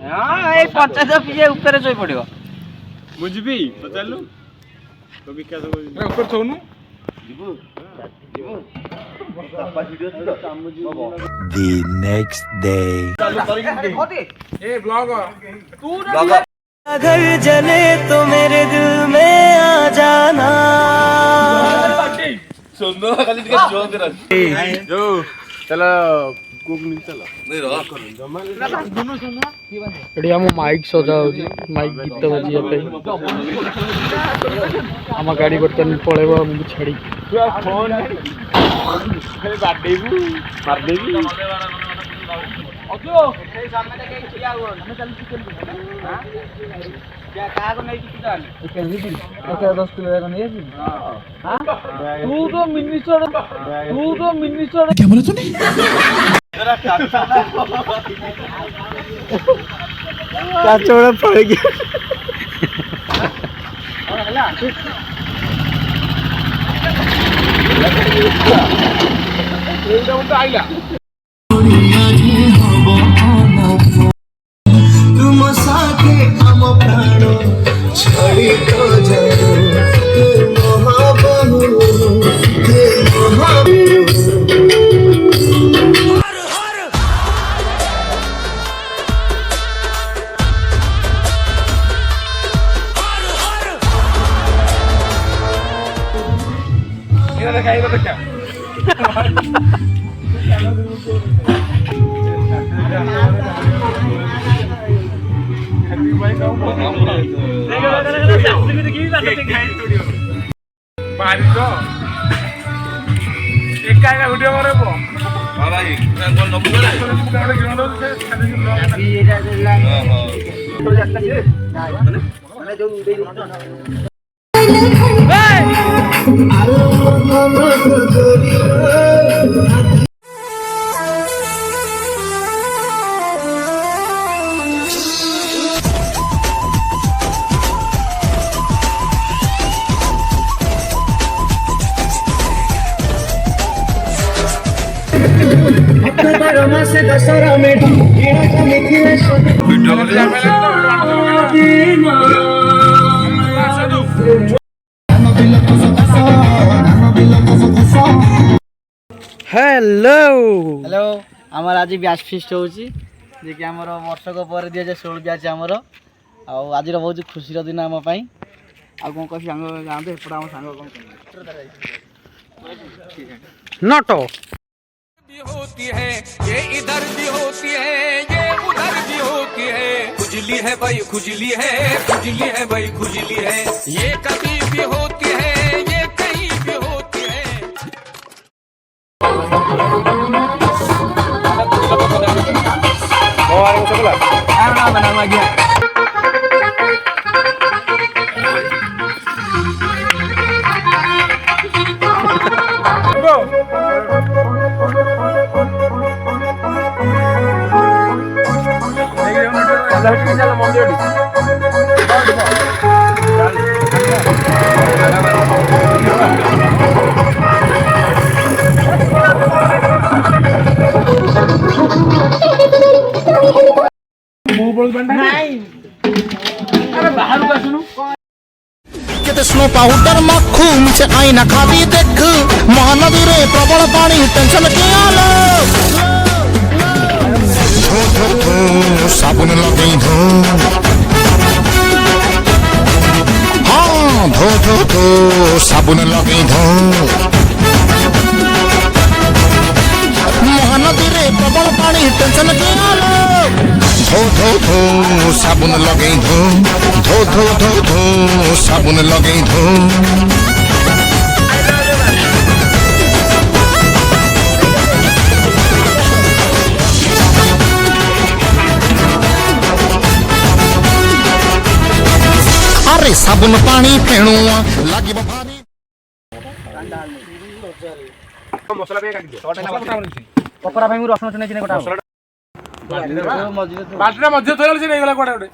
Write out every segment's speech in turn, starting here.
हां ए 50 पिए ऊपर सोई पड़ियो बुझबी पचारलु तो विकास को ऊपर Sonu The next day. A blog तू अगर जले तो मेरे दिल में आ जाना। सुंदर खाली ଟିକେ ଜୋର କର जो चलो कुक नहीं चलो नहीं रहा एडी हम माइक सजा होजी माइक गीत बजिया पे हम गाड़ी बर्तन पळेबो हम छड़ी फोन खाली बाडेबू मार देबी ओके सेई सामने के खिया हो हमें चल चिकन हां क्या कहा को नहीं चिकन चिकन दी ओके 10 किलो का नहीं है हां तू तो मिनिस्टर क्या बोला तूने? काचोड़ा पड़ गया तुम साथे हम प्राण छड़ी तो जरो महाबहू ये खाई तो क्या वीडियो करेबो हां भाई कोन नंबर से दशहरा में हेलो हेलो आमर आज ब्याच फिस्ट होची जे कि हमर वर्षक पर 2016 ब्याच हमर आ आज बहुत खुशी दिन आम पई आ कोन कहि संग जांदे एपडा हम संग कोन नटो भी होती है ये इधर भी होती है ये उधर भी होती है खुजली है भाई खुजली है भाई खुजली है ये कभी भी होती है ये कहीं भी होती है स्नो पाउडर मक्खू से आईना खादी देख महानदी रे प्रबल पानी टेंशन के आलो धो धो धो साबुन लगे धो हाँ धो धो धो साबुन लगे धो महानदी रे प्रबल पानी टेंशन के आलो धो धो धो साबुन लगे धो धो धो धो धो साबुन लगे धो अरे साबुन पानी फेणुआ लागिब भारी मसला पे काटी दे कपड़ा भाई मु रसुन चने कोटा बाटना मध्य थोला से नहीं गला कोटा उडे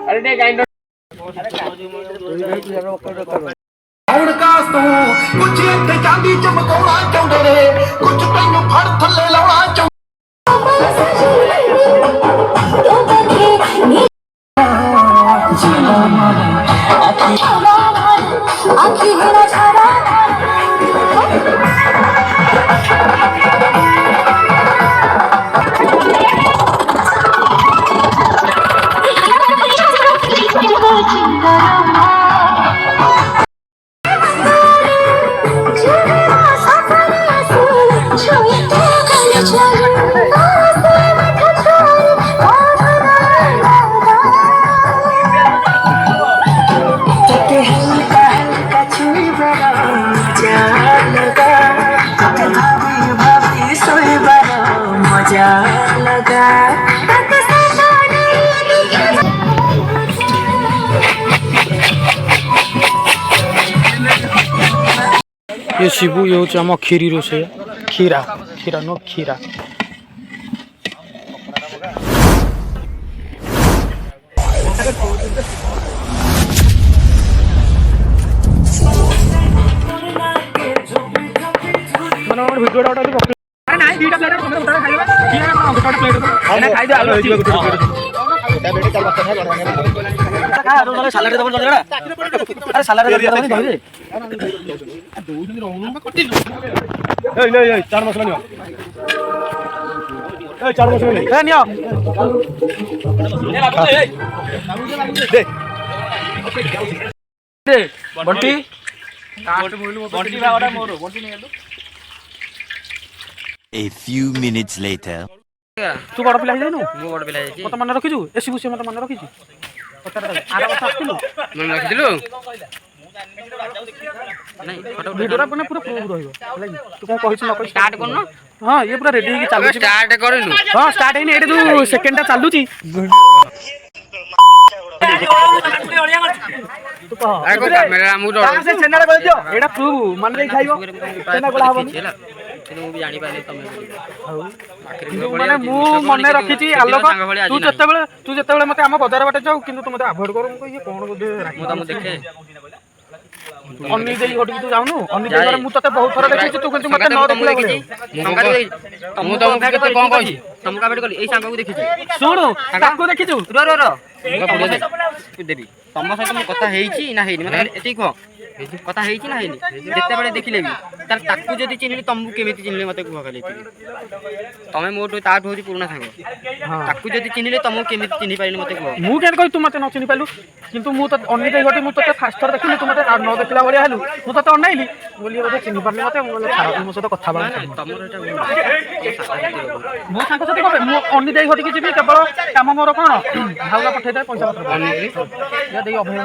अरे ने गाइंडर कुछ चांदी चमकोड़ा चौड़े ये शिबू ये होचे आम खीरी रोसे खीरा खीरा नो खीरा Bunty A few minutes later. तू बड़ पिला जाइनु मु बड़ पिला जाइछि मत मन रखिजु एसी बुसी मत मन रखिजु आरा बस आस्तिलु मन रखिदिलु नहीं फोटो वीडियोरा बने पूरा प्रूफ रहइबो तू को कहिछ न स्टार्ट करनो हां ये पूरा रेडी होई चालू स्टार्ट करिनु हां स्टार्ट हेनी एटे तू सेकंड ता चालुची आगो कैमरा मु डर से चैनल कर दियो एटा प्रूफ मन रे खाइबो चैनल गोला हबो मु भी जानि पाले तमे माने मु मने रखिची आलोक तू जतेबेले मते हम बाजार बाटे जाऊ किंतु तू मते अवॉइड कर मु ये कोन बोधे मु त मु देखे अन्नी देई होटी तू जाउनु अन्नी देई मु तते बहुत थरा देखिची तू किंतु मते न देखला बोले मु त मु केते कोन कहि तम का बेट कली ए सांगा को देखिची सुनु ताको देखिछु रो रो रो देबी तम सहित मु कथा हेइची ना हेइनी मते एती को कथा हेइची ना हेइनी जते बेले देखिले भी तार ताकू जदी चिन्हली तमु केमिति चिन्हले मते कुह खाली तमे मोटो ताठ होची पुराना सांग ताकू जदी चिन्हले तमु केमिति चिन्हि पाइनी मते कुह मु केन कहि तू मते न चिन्हि पाइलु किंतु मु त अन्नी देई होटी मु तते फास्ट थर देखिली तू मते न देखला बलिया हलु मु तते अनाइली बोली बोले चिन्हि पारले मते मु खराब मु सहित कथा बा तमरो एटा मु सांग सते कबे मु अन्नी देई होटी कि जिबी केवल काम मोर कोन भावना पठै दे पैसा पत्र अन्नी या देई अभय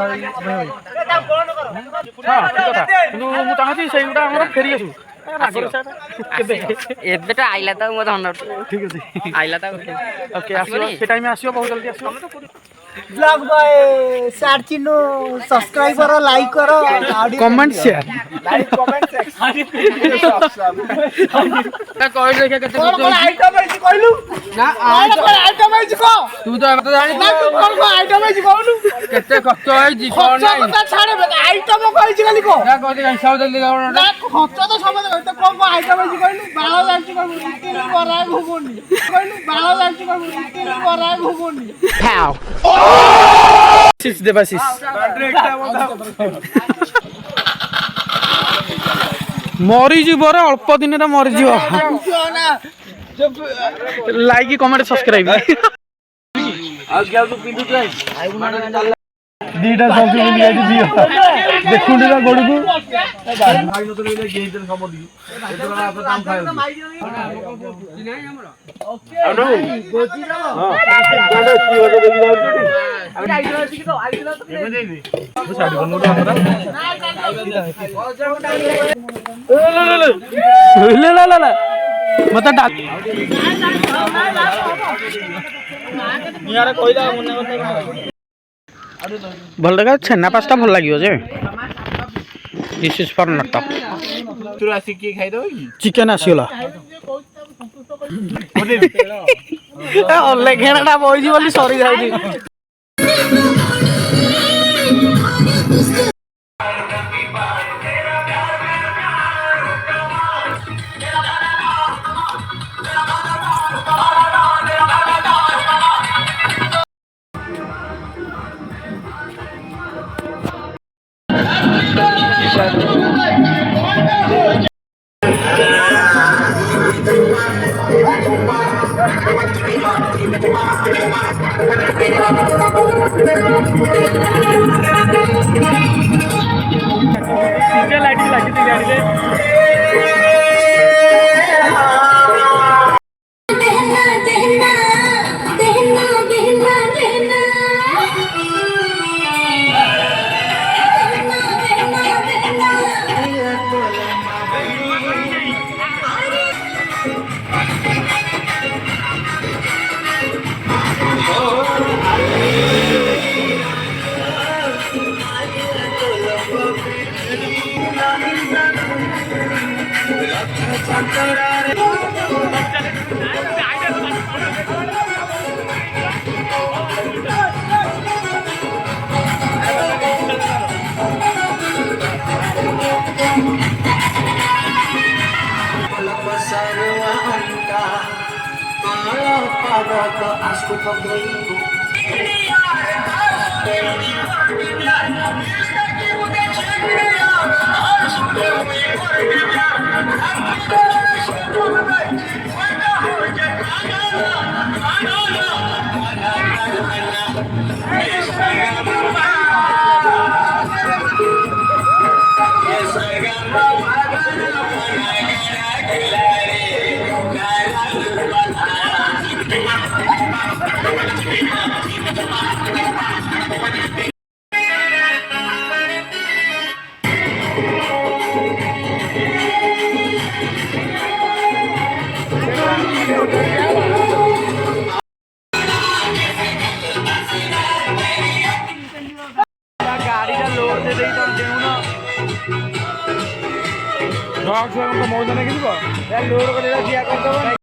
हां ठीक କଥା କିନ୍ତୁ ମୁଁ ଚାହୁଁଛି ସେଇଗୁଡ଼ା ଆମର ଫେରି ଆସୁ ଏବେଟା ଆଇଲା ତ ମୋ ଧନ ଠିକ ଅଛି ଆଇଲା ତ ଓକେ ଆସିବ ସେ ଟାଇମ ଆସିବ ବହୁତ ଜଲ୍ଦି ଆସିବ ब्लॉग बॉय sadchinu सब्सक्राइब करो लाइक करो comment share like comment section ता कहै देखा केते कोन आइटम है कहलु ना आइटम है को तू तो अब जानि ना तू कोन आइटम है कहलु केते खर्च है जी कोन नाही खर्च छाड़े आइटम कहै छी खाली को ना कहते हिसाब जल्दी गाउन ना खर्च तो समझ तो कोन आइटम है कहलु बाळा जांची कहलु इटिल बरा घुगुनी कहलु बाळा जांची कहलु इटिल बरा घुगुनी हाउ सिस देवासिस मरी जीवर अल्प दिन मरी जीव लाइक कमेंट सब्सक्राइब दीटा सब्जी मिल गई दियो देखुंडी ना गोड़ को भाई न तो ले गेई दिन खबर दियो एतरा आप काम खायो नहीं हमरो ओके अनु गोची रो हां गोड़ की हो देखि जाउ अबे आइलो अछि तो आइलो तो केमे देबी वो साडी बनू रे हमरा ले ले ले ले मत डाक यार कोइला मने बता भल लगा छेना पास्ता भल लगियो जे दिस इज फॉर नट तू आसी के खाइ दो चिकन आसीला ओले घेणाटा बोइजी बोली सॉरी जाउजी ଗାଡ଼ିଟା ଲୋଡ୍ ଦେଇ ତମ ଦେଉନ ମଉଜ ନେଇକି ଯିବ ଲୋଡ୍ କରି ଠିଆ କରିଦେବ।